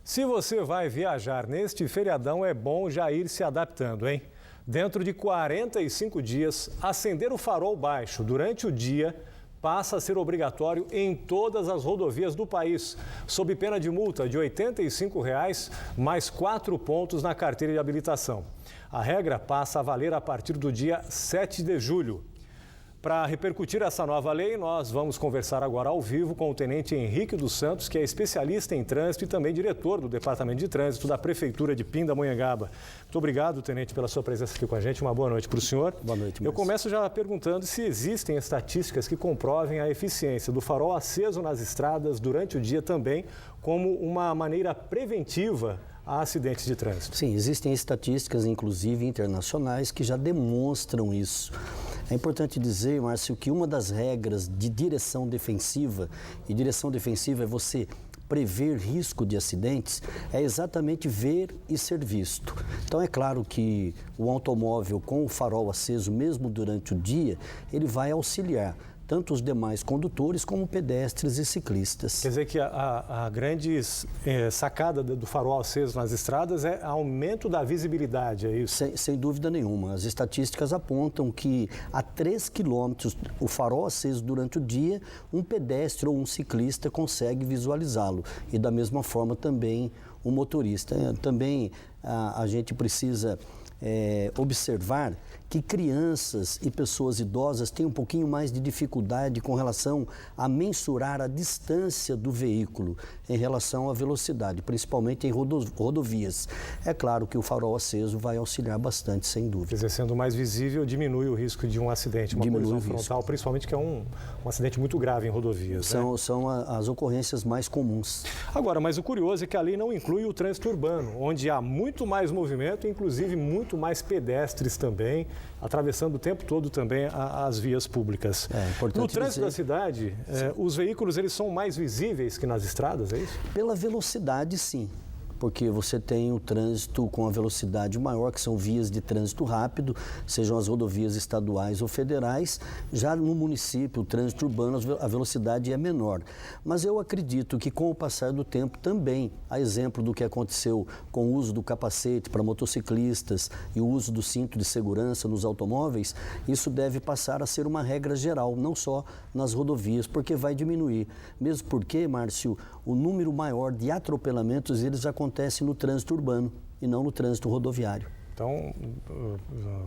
Se você vai viajar neste feriadão, é bom já ir se adaptando, hein? Dentro de 45 dias, acender o farol baixo durante o dia passa a ser obrigatório em todas as rodovias do país, sob pena de multa de R$ 85, mais 4 pontos na carteira de habilitação. A regra passa a valer a partir do dia 7 de julho. Para repercutir essa nova lei, nós vamos conversar agora ao vivo com o Tenente Henrique dos Santos, que é especialista em trânsito e também diretor do Departamento de Trânsito da Prefeitura de Pindamonhangaba. Muito obrigado, Tenente, pela sua presença aqui com a gente. Uma boa noite para o senhor. Boa noite, Eu começo já perguntando se existem estatísticas que comprovem a eficiência do farol aceso nas estradas durante o dia também como uma maneira preventiva a acidentes de trânsito. Sim, existem estatísticas, inclusive internacionais, que já demonstram isso. É importante dizer, Márcio, que uma das regras de direção defensiva, e direção defensiva é você prever risco de acidentes, é exatamente ver e ser visto. Então é claro que o automóvel com o farol aceso, mesmo durante o dia, ele vai auxiliar tanto os demais condutores como pedestres e ciclistas. Quer dizer que a grande sacada do farol aceso nas estradas é aumento da visibilidade, é isso? Sem dúvida nenhuma. As estatísticas apontam que a 3 quilômetros, o farol aceso durante o dia, um pedestre ou um ciclista consegue visualizá-lo. E da mesma forma também o motorista. Também a gente precisa observar que crianças e pessoas idosas têm um pouquinho mais de dificuldade com relação a mensurar a distância do veículo em relação à velocidade, principalmente em rodovias. É claro que o farol aceso vai auxiliar bastante, sem dúvida. Quer dizer, sendo mais visível, diminui o risco de um acidente, uma colisão frontal, principalmente que é um acidente muito grave em rodovias. São as ocorrências mais comuns. Agora, mas o curioso é que a lei não inclui o trânsito urbano, onde há muito mais movimento, inclusive muito mais pedestres também, atravessando o tempo todo também as vias públicas. No trânsito da cidade, os veículos eles são mais visíveis que nas estradas, é isso? Pela velocidade, sim. Porque você tem o trânsito com a velocidade maior, que são vias de trânsito rápido, sejam as rodovias estaduais ou federais. Já no município, o trânsito urbano, a velocidade é menor. Mas eu acredito que com o passar do tempo também, a exemplo do que aconteceu com o uso do capacete para motociclistas e o uso do cinto de segurança nos automóveis, isso deve passar a ser uma regra geral, não só nas rodovias, porque vai diminuir. Mesmo porque, Márcio, o número maior de atropelamentos, eles já acontece no trânsito urbano e não no trânsito rodoviário. Então,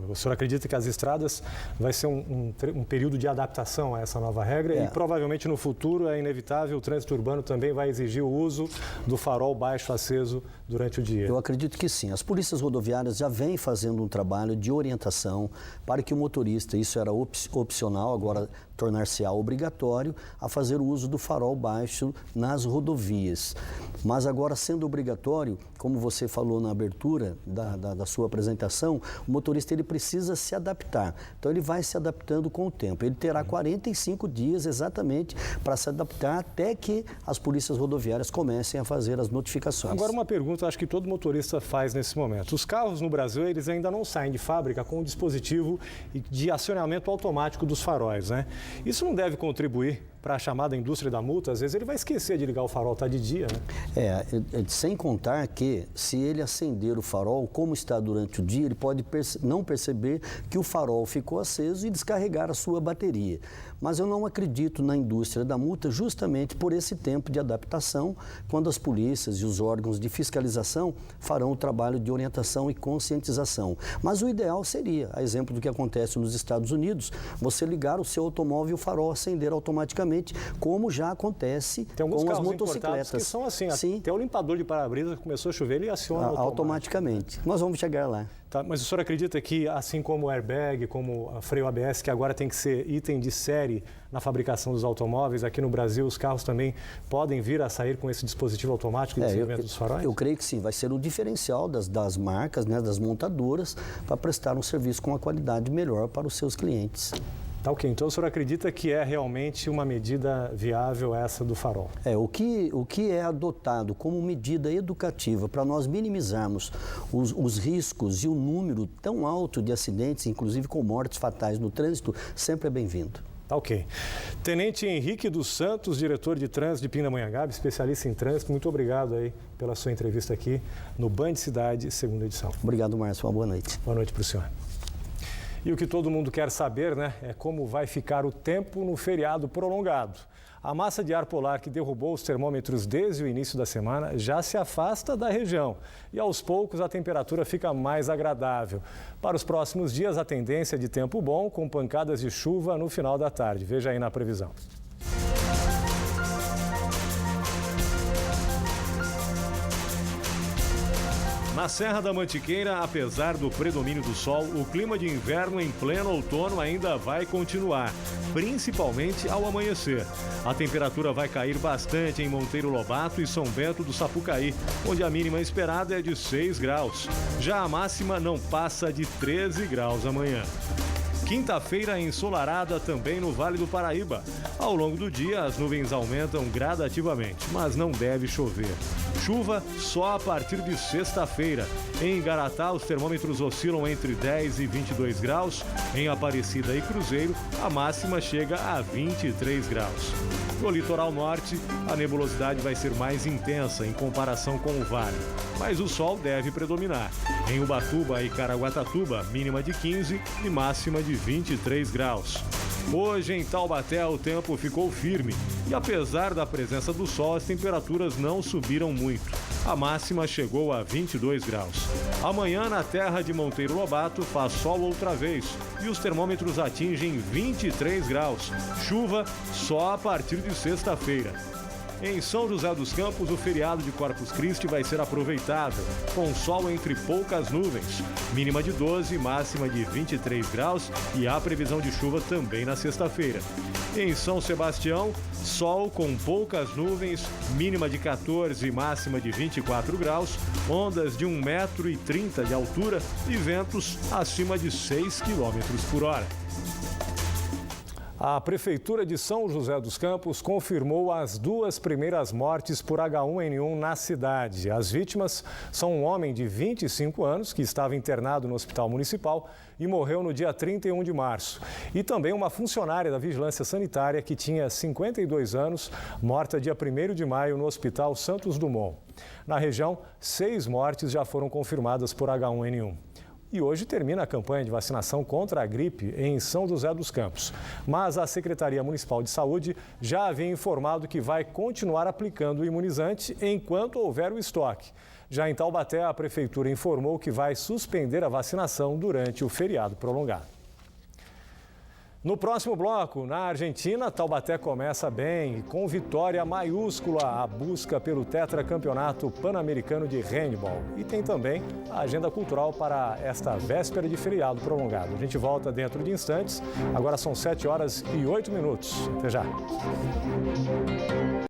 o senhor acredita que as estradas vai ser um período de adaptação a essa nova regra e provavelmente no futuro é inevitável, o trânsito urbano também vai exigir o uso do farol baixo aceso durante o dia? Eu acredito que sim. As polícias rodoviárias já vêm fazendo um trabalho de orientação para que o motorista, isso era opcional, agora tornar-se-á obrigatório, a fazer o uso do farol baixo nas rodovias. Mas agora, sendo obrigatório, como você falou na abertura da sua apresentação, o motorista ele precisa se adaptar. Então, ele vai se adaptando com o tempo. Ele terá 45 dias exatamente para se adaptar até que as polícias rodoviárias comecem a fazer as notificações. Agora, uma pergunta, acho que todo motorista faz nesse momento. Os carros no Brasil, eles ainda não saem de fábrica com o dispositivo de acionamento automático dos faróis, né? Isso não deve contribuir para a chamada indústria da multa? Às vezes ele vai esquecer de ligar o farol, está de dia, né? Sem contar que se ele acender o farol, como está durante o dia, ele pode não perceber que o farol ficou aceso e descarregar a sua bateria. Mas eu não acredito na indústria da multa justamente por esse tempo de adaptação, quando as polícias e os órgãos de fiscalização farão o trabalho de orientação e conscientização. Mas o ideal seria, a exemplo do que acontece nos Estados Unidos, você ligar o seu automóvel e o farol acender automaticamente, como já acontece com as motocicletas. Que são assim, sim. Até o limpador de para-brisa começou a chover, ele aciona automaticamente. Nós vamos chegar lá. Tá, mas o senhor acredita que, assim como o airbag, como a freio ABS, que agora tem que ser item de série na fabricação dos automóveis, aqui no Brasil os carros também podem vir a sair com esse dispositivo automático de acendimento dos faróis? Eu creio que sim, vai ser o diferencial das marcas, né, das montadoras, para prestar um serviço com uma qualidade melhor para os seus clientes. Tá ok, então o senhor acredita que é realmente uma medida viável essa do farol? O que é adotado como medida educativa para nós minimizarmos os riscos e o número tão alto de acidentes, inclusive com mortes fatais no trânsito, sempre é bem-vindo. Tá ok. Tenente Henrique dos Santos, diretor de trânsito de Pindamonhangaba, especialista em trânsito, muito obrigado aí pela sua entrevista aqui no Band Cidade, segunda edição. Obrigado, Márcio. Uma boa noite. Boa noite para o senhor. E o que todo mundo quer saber, né, é como vai ficar o tempo no feriado prolongado. A massa de ar polar que derrubou os termômetros desde o início da semana já se afasta da região e aos poucos a temperatura fica mais agradável. Para os próximos dias, a tendência é de tempo bom com pancadas de chuva no final da tarde. Veja aí na previsão. Na Serra da Mantiqueira, apesar do predomínio do sol, o clima de inverno em pleno outono ainda vai continuar, principalmente ao amanhecer. A temperatura vai cair bastante em Monteiro Lobato e São Bento do Sapucaí, onde a mínima esperada é de 6 graus. Já a máxima não passa de 13 graus amanhã. Quinta-feira ensolarada também no Vale do Paraíba. Ao longo do dia, as nuvens aumentam gradativamente, mas não deve chover. Chuva só a partir de sexta-feira. Em Igaratá, os termômetros oscilam entre 10 e 22 graus. Em Aparecida e Cruzeiro, a máxima chega a 23 graus. No litoral norte, a nebulosidade vai ser mais intensa em comparação com o vale, mas o sol deve predominar. Em Ubatuba e Caraguatatuba, mínima de 15 e máxima de 23 graus. Hoje em Taubaté o tempo ficou firme e apesar da presença do sol, as temperaturas não subiram muito. A máxima chegou a 22 graus. Amanhã na terra de Monteiro Lobato faz sol outra vez e os termômetros atingem 23 graus. Chuva só a partir de sexta-feira. Em São José dos Campos, o feriado de Corpus Christi vai ser aproveitável, com sol entre poucas nuvens, mínima de 12, máxima de 23 graus e há previsão de chuva também na sexta-feira. Em São Sebastião, sol com poucas nuvens, mínima de 14 e máxima de 24 graus, ondas de 1,30 m de altura e ventos acima de 6 km por hora. A Prefeitura de São José dos Campos confirmou as 2 primeiras mortes por H1N1 na cidade. As vítimas são um homem de 25 anos que estava internado no Hospital Municipal e morreu no dia 31 de março. E também uma funcionária da Vigilância Sanitária que tinha 52 anos, morta dia 1º de maio no Hospital Santos Dumont. Na região, 6 mortes já foram confirmadas por H1N1. E hoje termina a campanha de vacinação contra a gripe em São José dos Campos. Mas a Secretaria Municipal de Saúde já havia informado que vai continuar aplicando o imunizante enquanto houver o estoque. Já em Taubaté, a Prefeitura informou que vai suspender a vacinação durante o feriado prolongado. No próximo bloco, na Argentina, Taubaté começa bem e com vitória maiúscula a busca pelo tetracampeonato pan-americano de handball. E tem também a agenda cultural para esta véspera de feriado prolongado. A gente volta dentro de instantes. Agora são 7h08. Até já.